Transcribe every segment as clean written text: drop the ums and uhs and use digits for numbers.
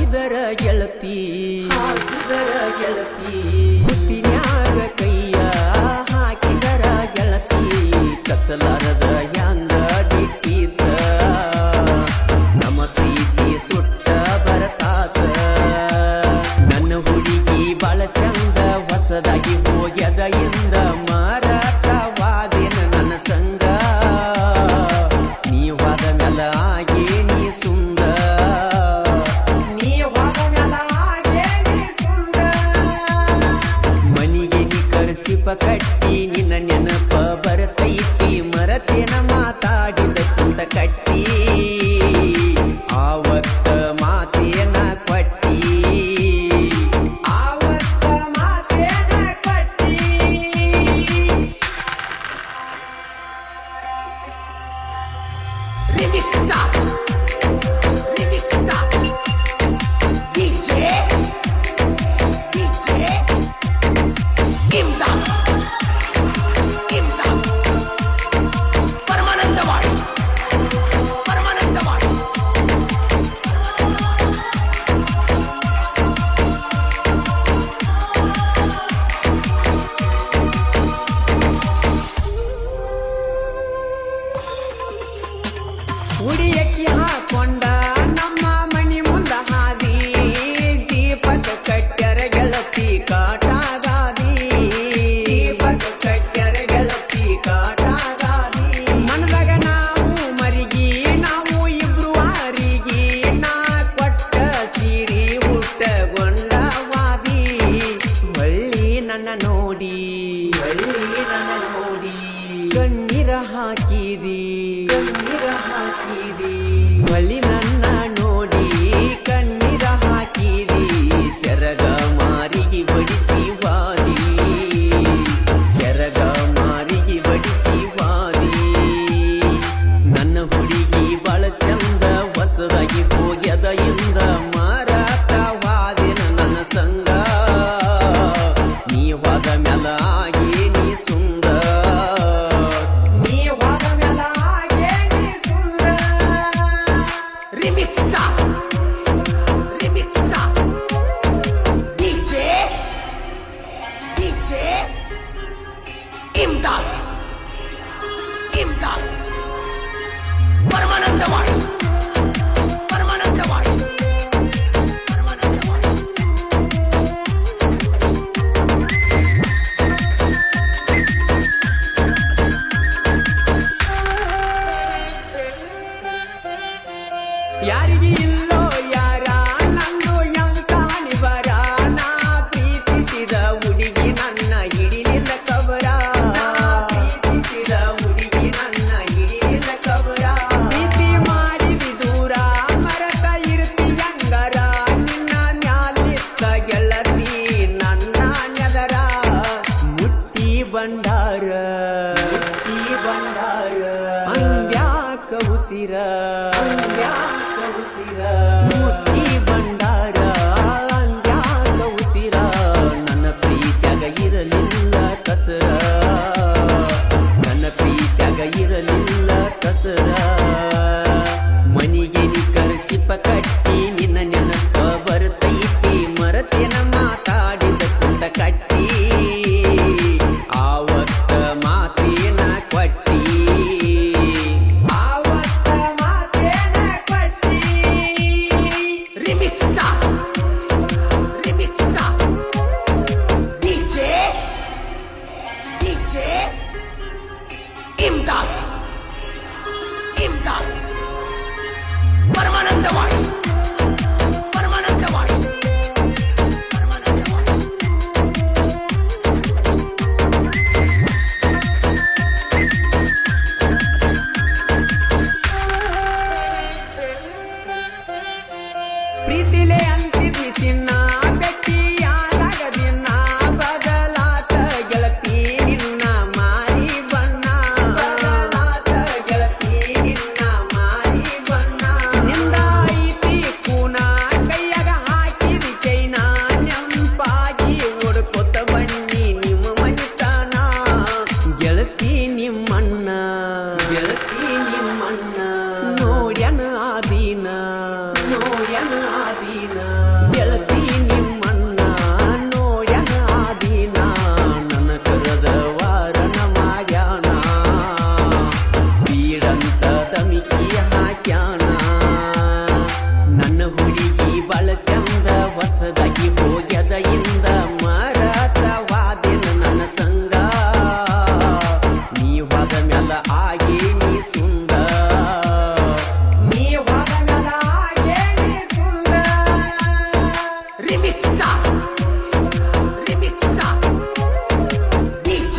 ಹಾಕಿದರ ಗೆಳತಿ ಮುತ್ತಿನ್ಯಾಗ ಕೈಯ ಹಾಕಿದರ ಗೆಳತಿ ಕಚ್ಚಲಾರದ ಹ್ಯಾಂಗ ಬಿಟ್ಟಿದ್ದ ನಮ್ಮ ಪ್ರೀತಿ ಸುಟ್ಟ ಬರತಾತ ನನ್ನ ಹುಡುಗಿ ಬಾಳ ಚಂದ ಹೊಸದಾಗಿ ಹೋಗ್ಯದ ಇಂದ ಮಾರಾಟವಾದೇನ ನನ್ನ ಸಂಗ ನೀವಾದ ಮೆಲ ಆಗಿ ನೀ ಸುಂದ ಮನಿಗೆ ನೀ ಖರ್ಚಿಪ ಕಟ್ಟಿ ನಿನ್ನ ನೆನಪ ಬರತೈತಿ ಮರತೇನ ಮಾತಾಡಿದ ಕುಂಟ ಕಟ್ಟಿ ಆವತ್ತ ಮಾತೇನ ಕೊಟ್ಟಿ ಉಡಿಯಕ್ಕಿ ಹಾಕೊಂಡ ನಮ್ಮ ಮನಿ ಮುಂದ ಹಾದಿ ದೀಪಕ ಕಟ್ಟರ ಗೆಳತಿ ಕಾಟಾಗಾದಿ ಮನದಾಗ ನಾವು ಮರಿಗಿ ನಾವು ಇಬ್ರು ವಾರಿಗಿ ನಾ ಕೊಟ್ಟ ಸೀರಿ ಹುಟ್ಟಗೊಂಡವಾದಿ ಹೊಳ್ಳಿ ನನ್ನ ನೋಡಿ ಕಣ್ಣೀರ ಹಾಕಿದಿ ಹೊಳ್ಳಿ ನನ್ನ ನೋಡಿ ಕಣ್ಣೀರ ಹಾಕಿದಿ ಸೆರಗ ಮಾರಿಗೆ ಬಡಿಸಿ ವಾದಿ ನನ್ನ ಹುಡುಗಿ ಬಾಳ ಚಂದ ಹೊಸದಾಗಿ ಹೋಗ್ಯದ ಇಂದ ಮಾರಾಟವಾದೇನ ನನ್ನ ಸಂಗ ನೀವಾದ ಮೆಲ ಆಗಿ ನೀ ಸುಂದ ಯಾರಿಗೆ ಇಲ್ಲೋ ಯಾರ ನಂದು ಎಂತಾಣಿ ಬರ ನಾ ಪ್ರೀತಿಸಿದ ಹುಡುಗಿ ನನ್ನ ಹಿಡಿಲಿಲ್ಲ ಕಬರ ಪ್ರೀತಿ ಮಾಡಿದಿ ದೂರ ಮರತ ಇರ್ತಿ ಅಂಗರ ನಿನ್ನ ಮ್ಯಾಲಿತ್ತ ಗೆಳತಿ ನನ್ನ ನೆದರ ಮುಟ್ಟಿ ಬಂಡಾರ ಅಂದ್ಯಾಕ ಉಸಿರ ಮುಟ್ಟಿ ಬಂಡಾರ ಅಂದ್ಯಾಕ ಉಸಿರ ನನ್ನ ಪ್ರೀತ್ಯಾಗ ಇರಲಿಲ್ಲ ಕಸರ ಮನಿಗೆ ನೀ ಖರ್ಚಿಪ ಕಟ್ಟಿ ನಿನ್ನ ನೆನಪ ಬರ್ತೈತಿ ಮರತೇನ ಮಾತಾಡಿದ ಕುಂಟ ಕಟ್ಟಿ ಆವತ್ತ ಮಾತೇನ ಕೊಟ್ಟಿ ಪ್ರೀತಿಲೆ ಅಂತಿದ್ವಿ ಚಿನ್ನ ಬೆಟ್ಟಿಯಾದಾಗ ದಿನ ಬದಲಾತ ಗೆಳತಿ ನಿನ್ನ ಮಾರಿ ಬಣ್ಣ ನಿಂದ ಐತಿ ಕೂನ ಕೈಯಾಗ ಹಾಕಿದಿ ಚೈನ ನೆಂಪಾಗಿ ಓಡ್ಕೊತ ಬನ್ನಿ ನಿಮ್ಮ ಮನಿತನ ಗೆಳತಿ ನಿಮ್ಮಣ್ಣ ನೋಡ್ಯನ ಆದೀನ Remix Star Remix Star DJ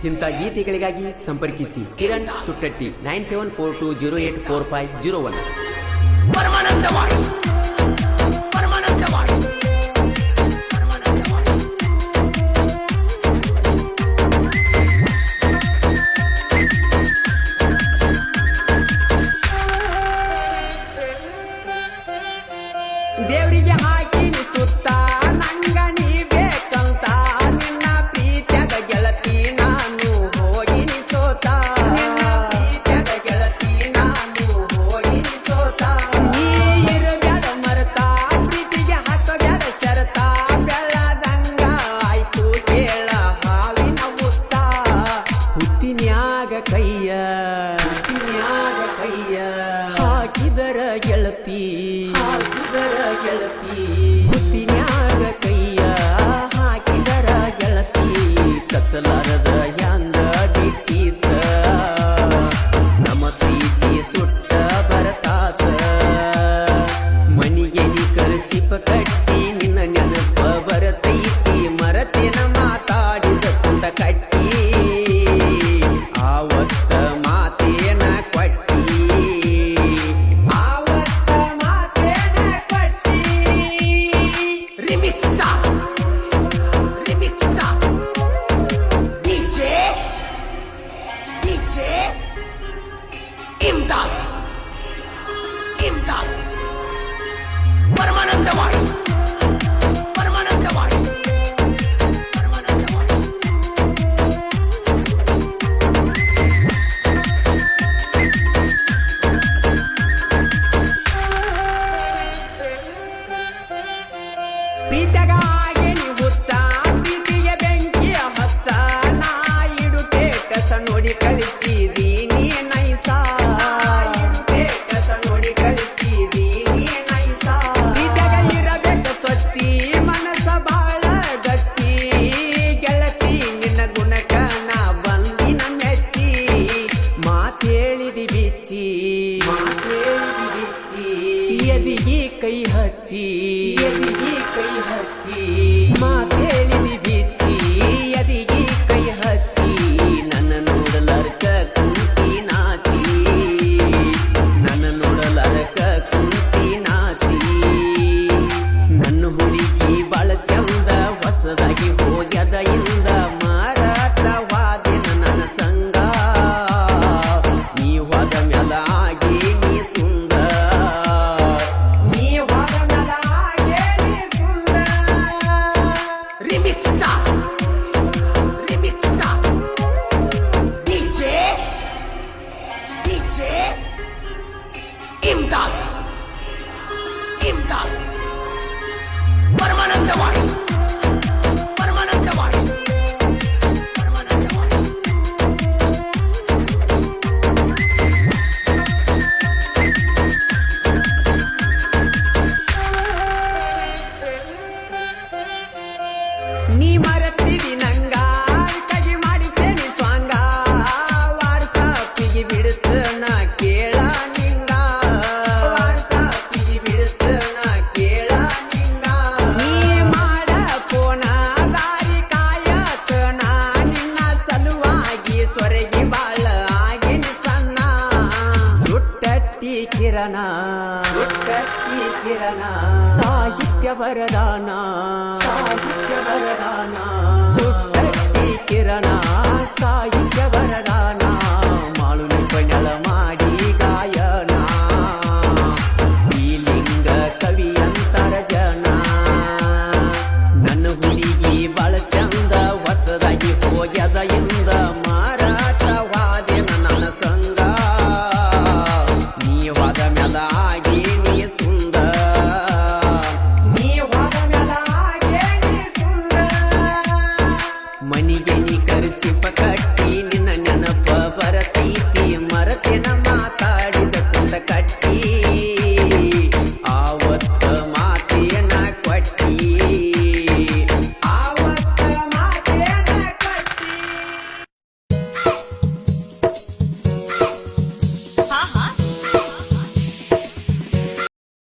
ಇಂಥ ಗೀತೆಗಳಿಗಾಗಿ ಸಂಪರ್ಕಿಸಿ ಕಿರಣ್ ಸುಟ್ಟಟ್ಟಿ 9742084501 ಪರಮಾನಂದವಾಡಿ ಪರಮಾನಂದವಾಡಿ ದೇವರಿಗೆ ಹಾಕಿನಿ ಸುತ್ತ ನಂಗ ನೀ ಬೇಕಂತ ನಿನ್ನ ಪ್ರೀತ್ಯಾಗ ಗೆಳತಿ ನಾನು ಹೋಗಿನಿ ಸೋತ ನಿನ್ನ ಪ್ರೀತ್ಯಾಗ ಗೆಳತಿ ನಾನು ಹೋಗಿನಿ ಸೋತ ನೀ ಇರಬ್ಯಾಡ ಮರತ ಪ್ರೀತಿಗೆ ಹಾಕಬ್ಯಾಡ ಶರತ ಬೆಳ್ಳದಂಗ ಆಯ್ತು ಕೇಳ ಹಾವಿನ ಮುತ್ತ ಹುತ್ತಿನ್ಯಾಗ ಕೈಯ ಹಾಕಿದರ ಗೆಳತಿ ಹುತ್ತಿನ್ಯಾಗ ಕೈಯ ಹಾಕಿದರ ಗೆಳತಿ ಕಚ್ಚಲಾರದ ಹ್ಯಾಂಗ ಬಿಟ್ಟಿದ್ದ ನಮ್ಮ ಪ್ರೀತಿ ಸುಟ್ಟ ಬರತಾತ ಮನಿಗೆ ನೀ ಖರ್ಚಿಪ ಕಟ್ಟಿ ನಿನ್ನ ನೆನಪ ಬರತೈತಿ ಮರತೇನ ಮಾತಾಡಿದ ಕುಂಡ ಕಟ್ಟಿ ಆವತ್ತ ಮಾತೇನ ಕೊಟ್ಟಿ ಇಮ್ದಾದ್ ಪರಮಾನಂದವಾಡಿ ಪರಮಾನಂದವಾಡಿ ಪರಮಾನಂದವಾಡಿ ಪ್ರೀತಗ ಆಗೇನಿ ಹುಚ್ಚ ಪ್ರೀತಿಗೆ ಬೆಂಕಿಯ ಹಚ್ಚ ನಾ ಇಡುತ್ತೆ ಕಸ ನೋಡಿ ಕಳಿಸಿದಿ ನೀ ನೈಸ ನೋಡಿ ಕಳಿಸಿದಿ ನೀ ನೈಸ ಪ್ರೀತಗ ಇರಬೇಕ ಸ್ವಚ್ಛಿ ಮನಸ್ಸ ಬಾಳ ಗಚ್ಚಿ ಗೆಳತಿ ನಿನ್ನ ಗುಣಕ ನಾ ಬಂದಿನ ಮೆಚ್ಚಿ ಮಾತೇಳಿದಿ ಬಿಚ್ಚಿ ಎದಿಗೆ ಕೈ ಹಚ್ಚಿ ಮಾತೇಳಿದಿ ಬಿಚ್ಚಿ ಎದಿಗೆ ಕೈ ಹಚ್ಚಿ ನನ್ನ ನೋಡಲರ್ಕ ಕುಂತಿ ನಾಚಿ ನನ್ನ ನೋಡಲರ್ಕ ಕುಂತಿ ನಾಚಿ ನನ್ನ ಹುಡುಗಿ ಬಾಳ ಚಂದ ಹೊಸದಾಗಿ ಹೋಗ್ಯದ ಇಂದ ಮಾರತವಾದಿನ ನನ್ನ ಸಂಗ ನೀ ಹೋದ ಮ್ಯಾಲ ಆಗಿ ನೀ ಸುಂದ ಇಮ್ದಾದ್ ಪರಮಾನಂದವಾಡಿ ಪರಮಾನಂದವಾಡಿ ಪರಮಾನಂದವಾಡಿ ನೀ ಮರತಿದಿ ನಂಗ ಕಗಿ ಮಾಡಿಸೇನಿ ಸ್ವಾಂಗ ವಾಟ್ಸಾಪಿಗೆ ಬಿಡುತ್ತ ನಾ ಕೇಳ ನಿಂಗ ವಾಟ್ಸಾಪಿಗೆ ಬಿಡುತ್ತ ನಾ ಕೇಳ ನಿಂಗ ನೀ ಮಾಡ ಫೋನ ದಾರಿ ಕಾಯತ ನಾ ನಿನ್ನ ಸಲುವಾಗಿ ಸೊರಗಿ ಬಾಳ ಆಗಿನ ಸಣ್ಣ ಸುಟ್ಟಟ್ಟಿ ಕಿರಣ ಸಾಹಿತ್ಯ ಬರದಾನ ಸುಟ್ಟಟ್ಟಿ ಕಿರಣ ಸಾಹಿತ್ಯ ಬರದಾನ ಮಾಳು ನಿಪಣಳ ಮಾಡಿ